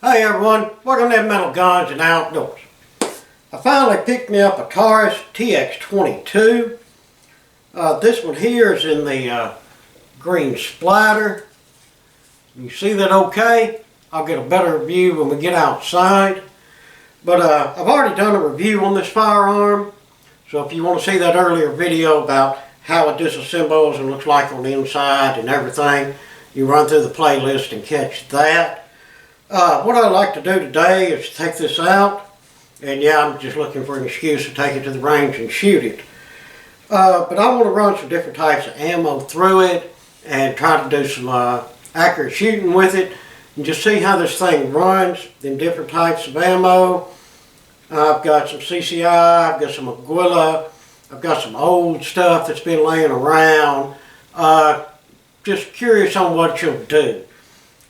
Hey everyone, welcome to Metal Guns and Outdoors. I finally picked me up a Taurus TX22. This one here is in the green splatter. You see that okay? I'll get a better view when we get outside. But I've already done a review on this firearm. So if you want to see that earlier video about how it disassembles and looks like on the inside and everything, you run through the playlist and catch that. What I'd like to do today is take this out, and yeah, I'm just looking for an excuse to take it to the range and shoot it. But I want to run some different types of ammo through it and try to do some accurate shooting with it and just see how this thing runs in different types of ammo. I've got some CCI, I've got some Aguila, I've got some old stuff that's been laying around. Just curious on what you'll do,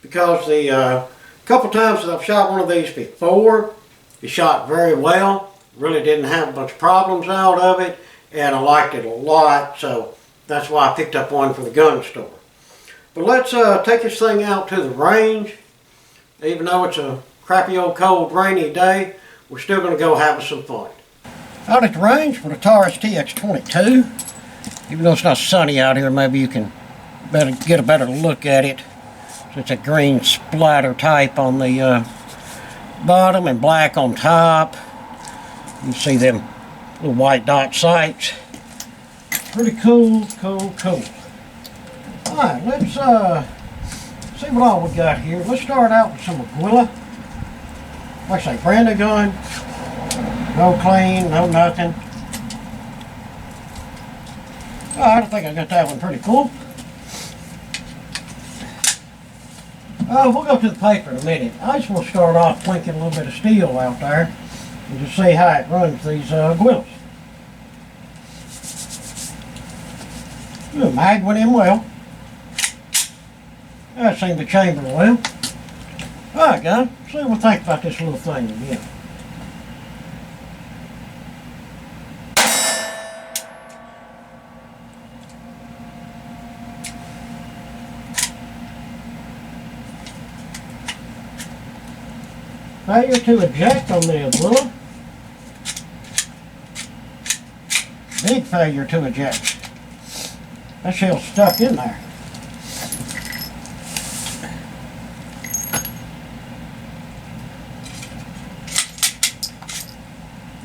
because the couple times that I've shot one of these before, it shot very well. Really didn't have a bunch of problems out of it, and I liked it a lot, so that's why I picked up one for the gun store. But let's take this thing out to the range. Even though it's a crappy old cold rainy day, we're still going to go have some fun. Out at the range for the Taurus TX22. Even though it's not sunny out here, maybe you can get a better look at it. It's a green splatter type on the bottom and black on top. You can see them little white dot sights. Pretty cool. Alright, let's see what all we got here. Let's start out with some Aguila. Like I say, brand new gun. No clean, no nothing. I think I got that one pretty cool. We'll go to the paper in a minute. I just want to start off plinking a little bit of steel out there and just see how it runs these Aguilas. The mag went in well. That seemed to chamber well. Alright guys, see what we think about this little thing again. Failure to eject on the Aguila. Big failure to eject. That shell's stuck in there.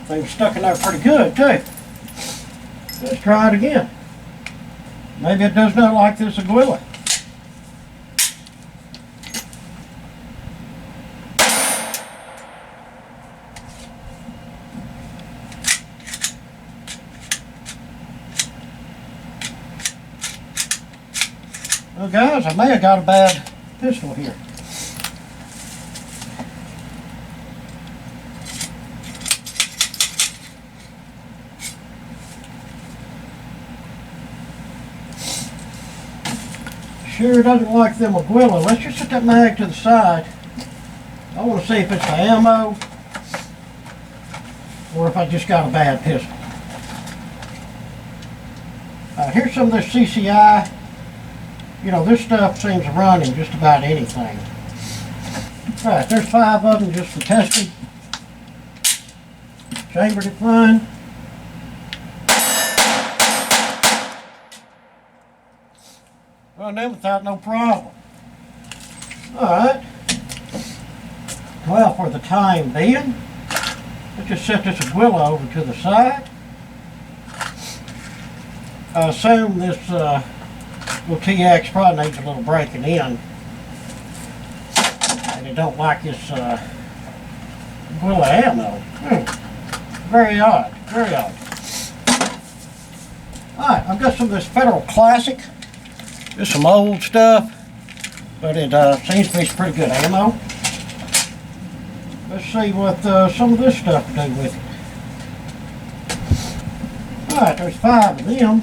Thing's stuck in there pretty good too. Let's try it again. Maybe it does not like this Aguila. Well guys, I may have got a bad pistol here. Sure doesn't like them Aguila. Let's just set that mag to the side. I want to see if it's the ammo or if I just got a bad pistol. Here's some of this CCI. You know, this stuff seems to run in just about anything. Alright, there's 5 of them just for testing. Chambered it fine. Run them without no problem. Alright. Well, for the time being, let's just set this Aguila over to the side. I assume this little TX probably needs a little breaking in. And it don't like this Aguila ammo. Very odd, very odd. Alright, I've got some of this Federal Classic. Just some old stuff, but it seems to be some pretty good ammo. Let's see what some of this stuff will do with it. Alright, there's 5 of them.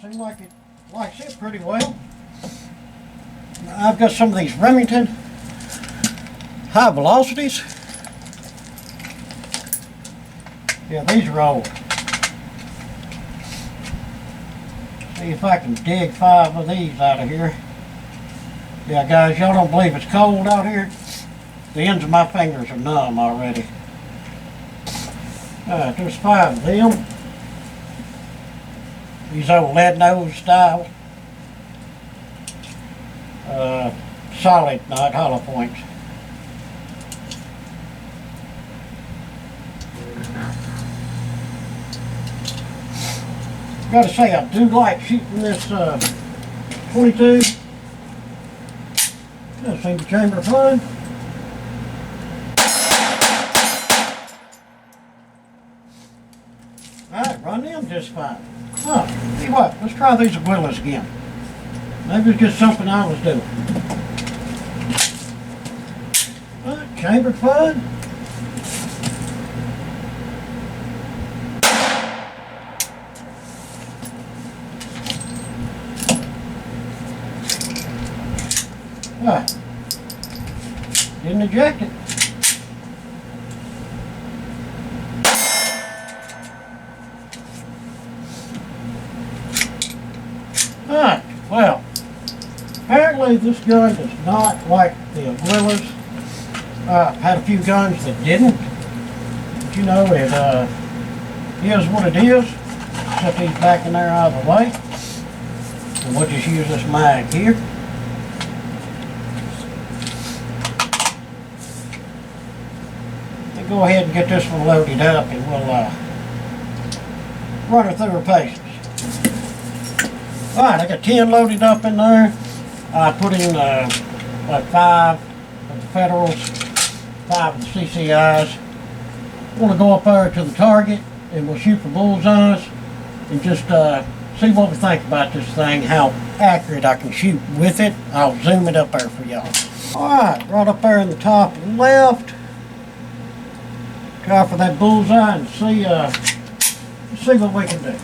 Seems like it likes it pretty well. I've got some of these Remington high velocities. Yeah, these are old. See if I can dig 5 of these out of here. Yeah, guys, y'all don't believe it's cold out here? The ends of my fingers are numb already. Alright, there's 5 of them. These old lead nose styles. Solid, not hollow points. Gotta say, I do like shooting this 22. Does seem the chamber fun. Alright, run them just fine. Oh, tell you what, let's try these aguilas again. Maybe it's just something I was doing. Alright, chamber fun. Alright. Didn't eject it. Alright, well, apparently this gun does not like the aguilas. I've had a few guns that didn't. But you know, it is what it is. Set these back in there out of the way. And we'll just use this mag here. And go ahead and get this one loaded up and we'll run her through her paces. Alright, I got 10 loaded up in there. I put in like 5 of the Federals, 5 of the CCIs. I want to go up there to the target and we'll shoot for bullseyes and just see what we think about this thing, how accurate I can shoot with it. I'll zoom it up there for y'all. Alright, right up there in the top left. Try for that bullseye and see what we can do.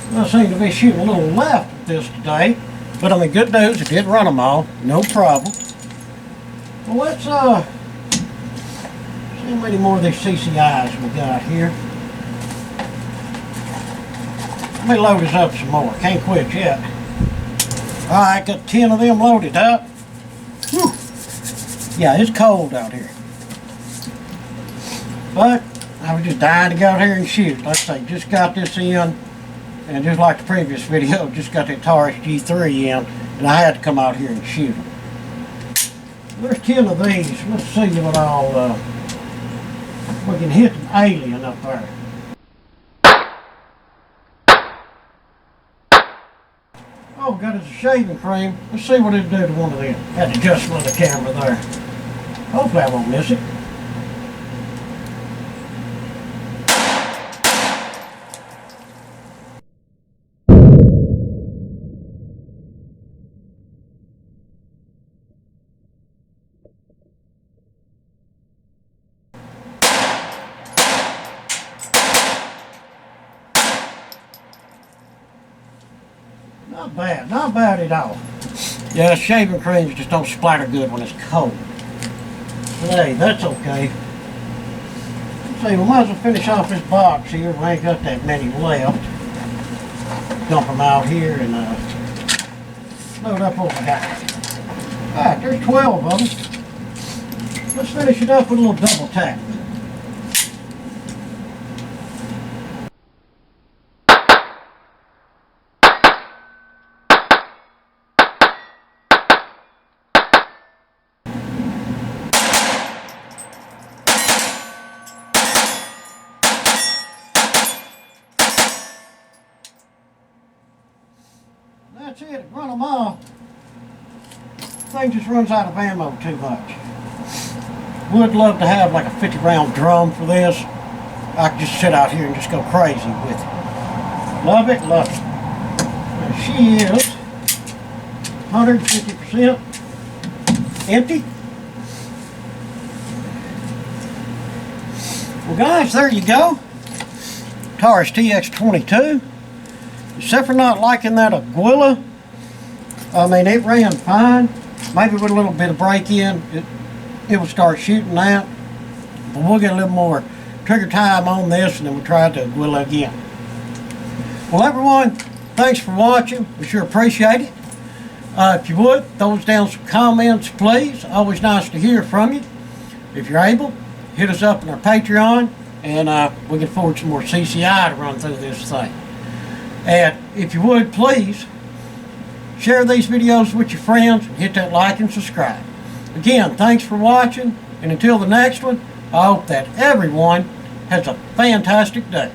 I seem to be shooting a little left with this today, but I mean, good news, it did run them all, no problem. Well, let's see how many more of these CCIs we got here. Let me load this up some more, can't quit yet. Alright, got 10 of them loaded up. Whew. Yeah, it's cold out here. But I was just dying to go out here and shoot. Like I say, just got this in. And just like the previous video, just got that Taurus G3 in, and I had to come out here and shoot them. There's 10 of these. Let's see what all we can hit an alien up there. Oh, got us a shaving cream. Let's see what it'll do to one of them. Had to adjust on the camera there. Hopefully I won't miss it. Not bad at all. Yeah, shaving creams just don't splatter good when it's cold. But hey, that's okay. Let's see, we might as well finish off this box here. We ain't got that many left. Dump them out here and load up what we got. Alright, there's 12 of them. Let's finish it up with a little double tap. That's it, run them off. Thing just runs out of ammo too much. Would love to have like a 50-round drum for this. I could just sit out here and just go crazy with it. Love it, love it. Now she is 150% empty. Well guys, there you go. Taurus TX22. Except for not liking that Aguila. I mean, it ran fine. Maybe with a little bit of break-in, it will start shooting that. But we'll get a little more trigger time on this, and then we'll try the Aguila again. Well, everyone, thanks for watching. We sure appreciate it. If you would, throw us down some comments, please. Always nice to hear from you. If you're able, hit us up on our Patreon, and we can afford some more CCI to run through this thing. And if you would, please share these videos with your friends and hit that like and subscribe. Again, thanks for watching, and until the next one, I hope that everyone has a fantastic day.